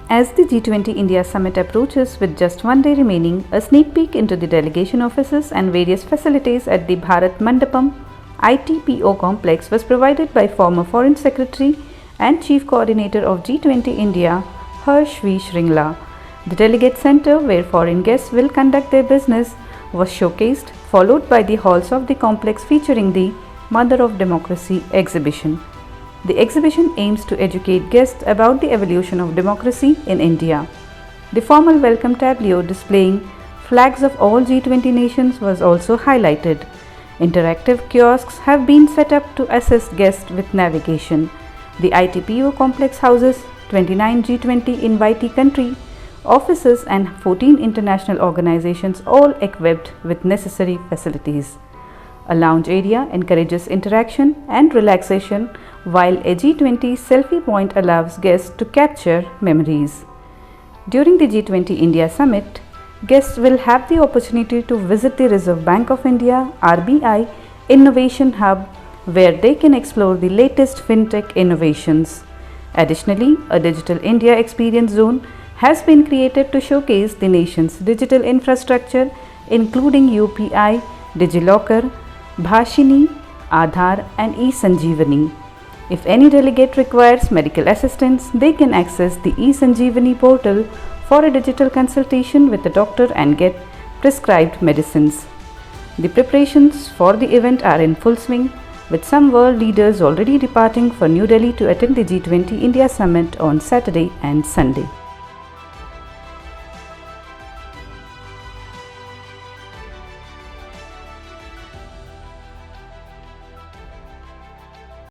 As the G20 India Summit approaches with just one day remaining, a sneak peek into the delegation offices and various facilities at the Bharat Mandapam ITPO complex was provided by former Foreign Secretary and Chief Coordinator of G20 India, Harsh V. Shringla. The delegate center, where foreign guests will conduct their business, was showcased, followed by the halls of the complex featuring the Mother of Democracy exhibition. The exhibition aims to educate guests about the evolution of democracy in India. The formal welcome tableau displaying flags of all G20 nations was also highlighted. Interactive kiosks have been set up to assist guests with navigation. The ITPO complex houses 29 G20 invitee country offices and 14 international organizations, all equipped with necessary facilities. A lounge area encourages interaction and relaxation, while a G20 selfie point allows guests to capture memories. During the G20 India Summit, guests will have the opportunity to visit the Reserve Bank of India (RBI) Innovation Hub, where they can explore the latest Fintech innovations. Additionally, a Digital India Experience Zone has been created to showcase the nation's digital infrastructure, including UPI, DigiLocker, Bhashini, Aadhaar and eSanjeevani. If any delegate requires medical assistance, they can access the eSanjeevani portal for a digital consultation with a doctor and get prescribed medicines. The preparations for the event are in full swing, with some world leaders already departing for New Delhi to attend the G20 India Summit on Saturday and Sunday.